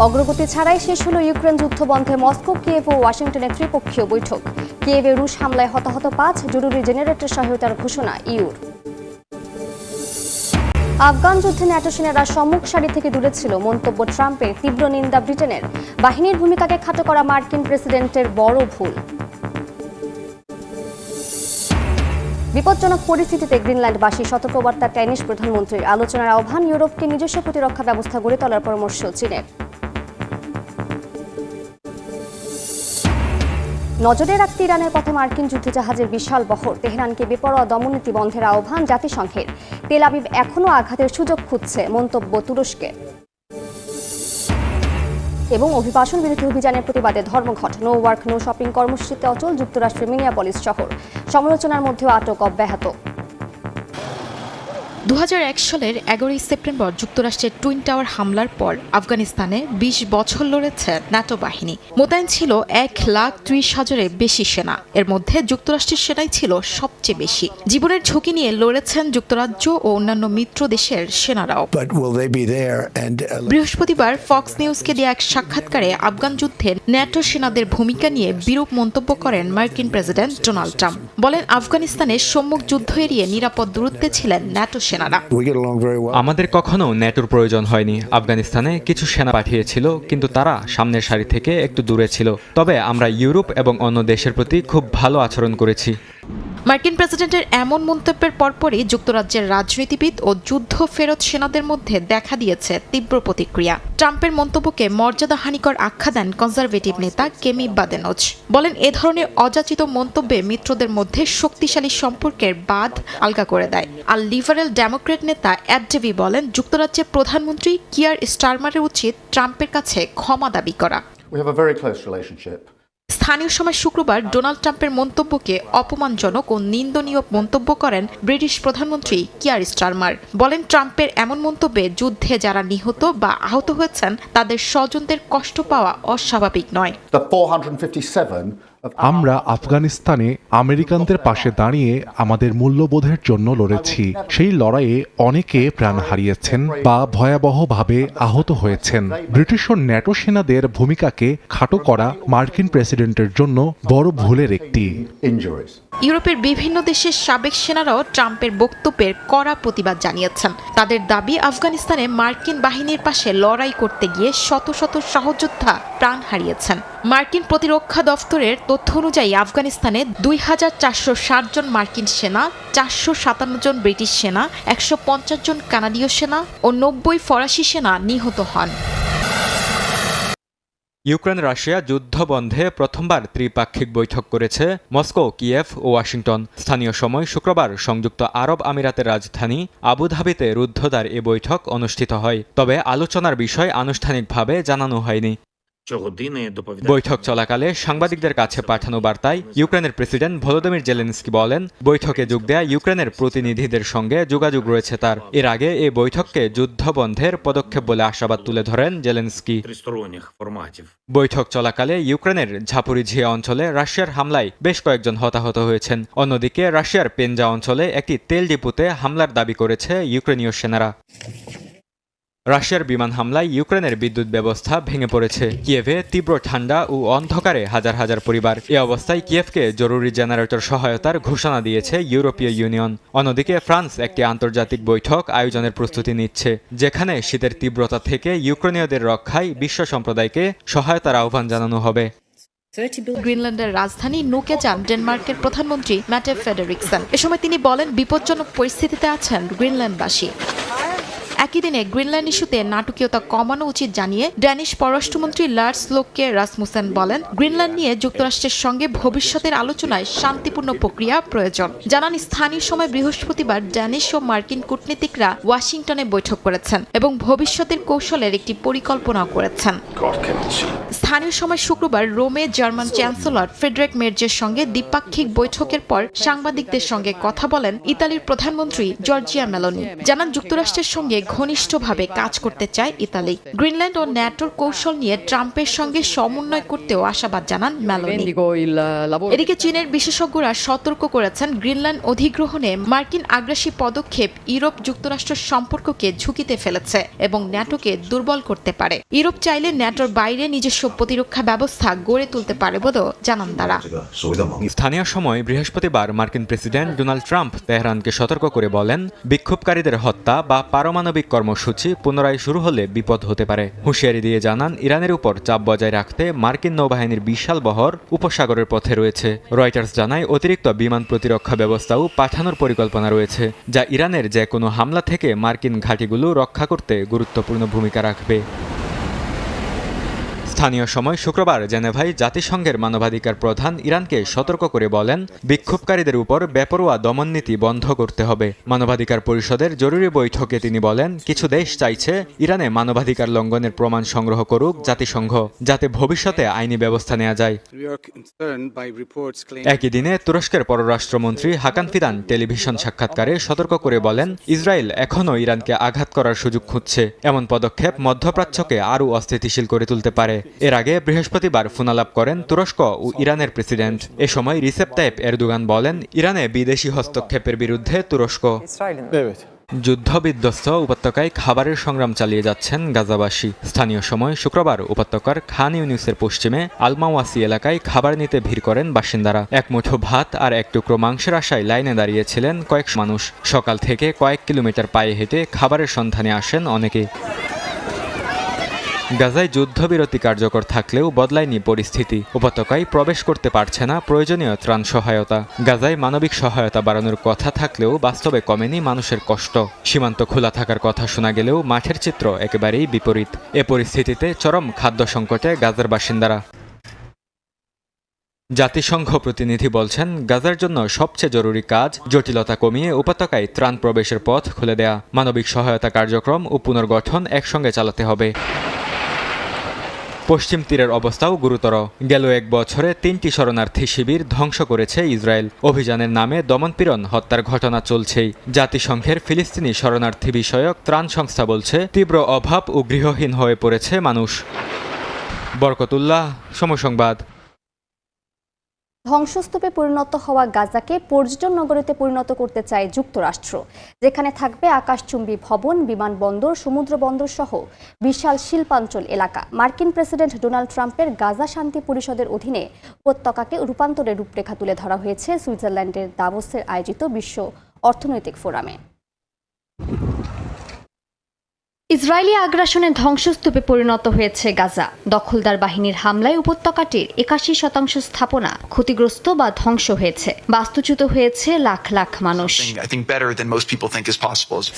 অগ্রগতি ছাড়াই শেষ হলো ইউক্রেন যুদ্ধ বন্ধে মস্কো, কিয়েভ ও ওয়াশিংটনের ত্রিপক্ষীয় বৈঠক। কিয়েভে রুশ হামলায় হতাহত ৫, জরুরি জেনারেটর সহায়তার ঘোষণা ইউর। আফগান যুদ্ধে ন্যাটো সেনারা সম্মুখ সারি থেকে দূরে ছিল, মন্তব্য ট্রাম্পের। তীব্র নিন্দা ব্রিটেনের। বাহিনীর ভূমিকাকে খাটো করা মার্কিন প্রেসিডেন্টের বড় ভুল। বিপজ্জনক পরিস্থিতিতে গ্রিনল্যান্ডবাসী সতর্কবার্তা ড্যানিশ প্রধানমন্ত্রীর। আলোচনার আহ্বান, ইউরোপকে নিজস্ব প্রতিরক্ষা ব্যবস্থা গড়ে তোলার পরামর্শ চীনের। নজরে রাখতে ইরানের পথে মার্কিন যুদ্ধজাহাজের বিশাল বহর। তেহরানকে বেপরোয়া দমননীতি বন্ধের আহ্বান জাতিসংঘের। তেল আবিব এখনও আঘাতের সুযোগ খুঁজছে, মন্তব্য তুরস্কের। এবং অভিবাসন বিরোধী অভিযানের প্রতিবাদে ধর্মঘট। নো ওয়ার্ক নো শপিং কর্মসূচিতে অচল যুক্তরাষ্ট্রের মিনিয়াপলিস শহর। সমালোচনার মধ্যেও আটক অব্যাহত। 2001 সালের 11 সেপ্টেম্বর যুক্তরাষ্ট্রের টুইন টাওয়ার হামলার পর আফগানিস্তানে 20 বছর লড়েছে ন্যাটো বাহিনী। মোতায়েন ছিল 1,30,000-এর বেশি সেনা। এর মধ্যে যুক্তরাষ্ট্রের সেনাই ছিল সবচেয়ে বেশি। জীবনের ঝুঁকি নিয়ে লড়েছেন যুক্তরাজ্য ও অন্যান্য মিত্র দেশের সেনারাও। বৃহস্পতিবার ফক্স নিউজকে দেয়া এক সাক্ষাৎকারে আফগান যুদ্ধে ন্যাটো সেনাদের ভূমিকা নিয়ে বিরূপ মন্তব্য করেন মার্কিন প্রেসিডেন্ট ডোনাল্ড ট্রাম্প। বলেন, আফগানিস্তানের সম্মুখ যুদ্ধ এড়িয়ে নিরাপদ দূরত্বে ছিলেন ন্যাটো সেনারা। আমাদের কখনো ন্যাটোর প্রয়োজন হয়নি। আফগানিস্তানে কিছু সেনা পাঠিয়েছিল, কিন্তু তারা সামনের সারি থেকে একটু দূরে ছিল। তবে আমরা ইউরোপ এবং অন্য দেশের প্রতি খুব ভালো আচরণ করেছি। মার্কিন প্রেসিডেন্টের এমন মন্তব্যের পরপরই যুক্তরাজ্যের রাজনীতিবিদ ও যুদ্ধ ফেরত সেনাদের মধ্যে দেখা দিয়েছে তীব্র প্রতিক্রিয়া। ট্রাম্পের মন্তব্যকে মর্যাদাহানিকর আখ্যা দেন কনজারভেটিভ নেতা কেমি বাদেনোচ। বলেন, এ ধরনের অযাচিত মন্তব্যে মিত্রদের মধ্যে শক্তিশালী সম্পর্কের বাঁধ আলগা করে দেয়। আর লিবারেল ডেমোক্রেট নেতা এড ডেভি বলেন, যুক্তরাজ্যের প্রধানমন্ত্রী কিয়ার স্টারমারের উচিত ট্রাম্পের কাছে ক্ষমা দাবি করা। স্থানীয় সময় শুক্রবার ডোনাল্ড ট্রাম্পের মন্তব্যকে অপমানজনক ও নিন্দনীয় মন্তব্য করেন ব্রিটিশ প্রধানমন্ত্রী কিয়ার স্টারমার। বলেন, ট্রাম্পের এমন মন্তব্যে যুদ্ধে যারা নিহত বা আহত হয়েছেন তাদের স্বজনদের কষ্ট পাওয়া অস্বাভাবিক নয়। আমরা আফগানিস্তানে আমেরিকানদের পাশে দাঁড়িয়ে আমাদের মূল্যবোধের জন্য লড়েছি। সেই লড়াইয়ে অনেকে প্রাণ হারিয়েছেন বা ভয়াবহভাবে আহত হয়েছেন। ব্রিটিশ ও ন্যাটো সেনাদের ভূমিকাকে খাটো করা মার্কিন প্রেসিডেন্টের জন্য বড় ভুলের একটি। ইউরোপের বিভিন্ন দেশের সাবেক সেনারাও ট্রাম্পের বক্তব্যের কড়া প্রতিবাদ জানিয়েছেন। তাদের দাবি, আফগানিস্তানে মার্কিন বাহিনীর পাশে লড়াই করতে গিয়ে শত শত সহযোদ্ধা প্রাণ হারিয়েছেন। মার্কিন প্রতিরক্ষা দফতরের তথ্য অনুযায়ী আফগানিস্তানে 2,460 জন মার্কিন সেনা, 457 জন ব্রিটিশ সেনা, 150 জন কানাডীয় সেনা ও 90 ফরাসি সেনা নিহত হন। ইউক্রেন রাশিয়া যুদ্ধ বন্ধে প্রথমবার ত্রিপাক্ষিক বৈঠক করেছে মস্কো, কিয়েভ ও ওয়াশিংটন। স্থানীয় সময় শুক্রবার সংযুক্ত আরব আমিরাতের রাজধানী আবুধাবিতে রুদ্ধদ্বার এ বৈঠক অনুষ্ঠিত হয়। তবে আলোচনার বিষয় আনুষ্ঠানিকভাবে জানানো হয়নি। বৈঠক চলাকালে সাংবাদিকদের কাছে পাঠানো বার্তায় ইউক্রেনের প্রেসিডেন্ট ভলোদিমির জেলেনস্কি বলেন, বৈঠকে যোগ দেয়া ইউক্রেনের প্রতিনিধিদের সঙ্গে যোগাযোগ রয়েছে তার। এর আগে এই বৈঠককে যুদ্ধবন্ধের পদক্ষেপ বলে আশাবাদ তুলে ধরেন জেলেনস্কি। বৈঠক চলাকালে ইউক্রেনের ঝাপুরিঝিয়া অঞ্চলে রাশিয়ার হামলায় বেশ কয়েকজন হতাহত হয়েছেন। অন্যদিকে রাশিয়ার পেনজা অঞ্চলে একটি তেল ডিপোতে হামলার দাবি করেছে ইউক্রেনীয় সেনারা। রাশিয়ার বিমান হামলায় ইউক্রেনের বিদ্যুৎ ব্যবস্থা ভেঙে পড়েছে। কিয়েভে তীব্র ঠান্ডা ও অন্ধকারে হাজার হাজার পরিবার। এ অবস্থায় কিয়েভকে জরুরি জেনারেটর সহায়তার ঘোষণা দিয়েছে ইউরোপীয় ইউনিয়ন। অন্যদিকে ফ্রান্স একটি আন্তর্জাতিক বৈঠক আয়োজনের প্রস্তুতি নিচ্ছে, যেখানে শীতের তীব্রতা থেকে ইউক্রেনীয়দের রক্ষায় বিশ্ব সম্প্রদায়কে সহায়তার আহ্বান জানানো হবে। গ্রিনল্যান্ডের রাজধানী নুকে যান ডেনমার্কের প্রধানমন্ত্রী ম্যাটে ফ্রেডেরিকসন। এ সময় তিনি বলেন, বিপজ্জনক পরিস্থিতিতে আছেন গ্রিনল্যান্ডবাসী। একই দিনে গ্রিনল্যান্ড ইস্যুতে নাটকীয়তা কমানো উচিত জানিয়ে ড্যানিশ পররাষ্ট্রমন্ত্রী লার্স লোকে রাসমুসেন বলেন, গ্রিনল্যান্ড নিয়ে যুক্তরাষ্ট্রের সঙ্গে ভবিষ্যতের আলোচনায় শান্তিপূর্ণ প্রক্রিয়া প্রয়োজন। জানান, স্থানীয় সময় বৃহস্পতিবার ড্যানিশ ও মার্কিন কূটনীতিকরা ওয়াশিংটনে বৈঠক করেছেন এবং ভবিষ্যতের কৌশলের একটি পরিকল্পনাও করেছেন। স্থানীয় সময় শুক্রবার রোমে জার্মান চ্যান্সেলর ফ্রেডরিক মের্জের সঙ্গে দ্বিপাক্ষিক বৈঠকের পর সাংবাদিকদের সঙ্গে কথা বলেন ইতালির প্রধানমন্ত্রী জর্জিয়া মেলোনি। জানান, যুক্তরাষ্ট্রের সঙ্গে ঘনিষ্ঠভাবে কাজ করতে চায় ইতালি। গ্রিনল্যান্ড ও ন্যাটোর কৌশল নিয়ে ট্রাম্পের সঙ্গে সমন্বয় করতেও আশাবাদ জানান মেলোনি। এদিকে চীনের বিশেষজ্ঞরা সতর্ক করেছেন, গ্রিনল্যান্ড অধিগ্রহণে মার্কিন আগ্রাসী পদক্ষেপ ইউরোপ যুক্তরাষ্ট্রের সম্পর্ককে ঝুঁকিতে ফেলেছে এবং ন্যাটোকে দুর্বল করতে পারে। ইউরোপ চাইলে ন্যাটোর বাইরে নিজস্ব প্রতিরক্ষা ব্যবস্থা গড়ে তুলতে পারে বলেও জানান তারা। স্থানীয় সময় বৃহস্পতিবার মার্কিন প্রেসিডেন্ট ডোনাল্ড ট্রাম্প তেহরানকে সতর্ক করে বলেন, বিক্ষোভকারীদের হত্যা বা পারমাণবিক কর্মসূচি পুনরায় শুরু হলে বিপদ হতে পারে। হুঁশিয়ারি দিয়ে জানান, ইরানের উপর চাপ বজায় রাখতে মার্কিন নৌবাহিনীর বিশাল বহর উপসাগরের পথে রয়েছে। রয়টার্স জানায়, অতিরিক্ত বিমান প্রতিরক্ষা ব্যবস্থাও পাঠানোর পরিকল্পনা রয়েছে, যা ইরানের যে কোনো হামলা থেকে মার্কিন ঘাঁটিগুলো রক্ষা করতে গুরুত্বপূর্ণ ভূমিকা রাখবে। স্থানীয় সময় শুক্রবার জেনেভায় জাতিসংঘের মানবাধিকার প্রধান ইরানকে সতর্ক করে বলেন, বিক্ষোভকারীদের উপর বেপরোয়া দমননীতি বন্ধ করতে হবে। মানবাধিকার পরিষদের জরুরি বৈঠকে তিনি বলেন, কিছু দেশ চাইছে ইরানে মানবাধিকার লঙ্ঘনের প্রমাণ সংগ্রহ করুক জাতিসংঘ, যাতে ভবিষ্যতে আইনি ব্যবস্থা নেওয়া যায়। একই দিনে তুরস্কের পররাষ্ট্রমন্ত্রী হাকান ফিদান টেলিভিশন সাক্ষাৎকারে সতর্ক করে বলেন, ইসরায়েল এখনও ইরানকে আঘাত করার সুযোগ খুঁজছে। এমন পদক্ষেপ মধ্যপ্রাচ্যকে আরও অস্থিতিশীল করে তুলতে পারে। এর আগে বৃহস্পতিবার ফোনালাপ করেন তুরস্ক ও ইরানের প্রেসিডেন্ট। এ সময় রিসেপ তাইপ এরদোগান বলেন, ইরানে বিদেশি হস্তক্ষেপের বিরুদ্ধে তুরস্ক। যুদ্ধবিধ্বস্ত উপত্যকায় খাবারের সংগ্রাম চালিয়ে যাচ্ছেন গাজাবাসী। স্থানীয় সময় শুক্রবার উপত্যকার খান ইউনিসের পশ্চিমে আলমাওয়াসি এলাকায় খাবার নিতে ভিড় করেন বাসিন্দারা। এক মুঠো ভাত আর এক টুকরো মাংসের আশায় লাইনে দাঁড়িয়েছিলেন কয়েক মানুষ। সকাল থেকে কয়েক কিলোমিটার পায়ে হেঁটে খাবারের সন্ধানে আসেন অনেকে। গাজায় যুদ্ধবিরতি কার্যকর থাকলেও বদলায়নি পরিস্থিতি। উপত্যকায় প্রবেশ করতে পারছে না প্রয়োজনীয় ত্রাণ সহায়তা। গাজায় মানবিক সহায়তা বাড়ানোর কথা থাকলেও বাস্তবে কমেনি মানুষের কষ্ট। সীমান্ত খোলা থাকার কথা শোনা গেলেও মাঠের চিত্র একেবারেই বিপরীত। এ পরিস্থিতিতে চরম খাদ্য সংকটে গাজার বাসিন্দারা। জাতিসংঘ প্রতিনিধি বলছেন, গাজার জন্য সবচেয়ে জরুরি কাজ জটিলতা কমিয়ে উপত্যকায় ত্রাণ প্রবেশের পথ খুলে দেয়া। মানবিক সহায়তা কার্যক্রম ও পুনর্গঠন একসঙ্গে চালাতে হবে। পশ্চিম তীরের অবস্থাও গুরুতর। গেল এক বছরে 3টি শরণার্থী শিবির ধ্বংস করেছে ইসরায়েল। অভিযানের নামে দমনপীড়ন, হত্যার ঘটনা চলছেই। জাতিসংঘের ফিলিস্তিনি শরণার্থী বিষয়ক ত্রাণ সংস্থা বলছে, তীব্র অভাব ও গৃহহীন হয়ে পড়েছে মানুষ। বরকতুল্লাহ, সময় সংবাদ। ধ্বংসস্তূপে পরিণত হওয়া গাজাকে পর্যটন নগরীতে পরিণত করতে চায় যুক্তরাষ্ট্র, যেখানে থাকবে আকাশচুম্বী ভবন, বিমানবন্দর, সমুদ্র বন্দর সহ বিশাল শিল্পাঞ্চল এলাকা। মার্কিন প্রেসিডেন্ট ডোনাল্ড ট্রাম্পের গাজা শান্তি পরিষদের অধীনে উপত্যকাকে রূপান্তরের রূপরেখা তুলে ধরা হয়েছে সুইজারল্যান্ডের দাভোসের আয়োজিত বিশ্ব অর্থনৈতিক ফোরামে। ইসরায়েলি আগ্রাসনে ধ্বংসস্তূপে পরিণত হয়েছে গাজা। দখলদার বাহিনীর হামলায় উপত্যকাটির 81% স্থাপনা ক্ষতিগ্রস্ত বা ধ্বংস হয়েছে। বাস্তুচ্যুত হয়েছে লাখ লাখ মানুষ।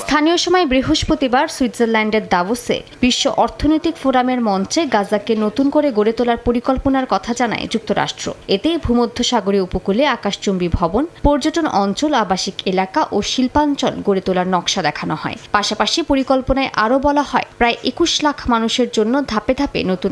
স্থানীয় সময় বৃহস্পতিবার সুইজারল্যান্ডের দাভোসে বিশ্ব অর্থনৈতিক ফোরামের মঞ্চে গাজাকে নতুন করে গড়ে তোলার পরিকল্পনার কথা জানায় যুক্তরাষ্ট্র। এতে ভূমধ্যসাগরীয় উপকূলে আকাশচুম্বী ভবন, পর্যটন অঞ্চল, আবাসিক এলাকা ও শিল্পাঞ্চল গড়ে তোলার নকশা দেখানো হয়। পাশাপাশি পরিকল্পনায় আরও বলা হয়, প্রায় 21 লাখ মানুষের জন্য ধাপে ধাপে নতুন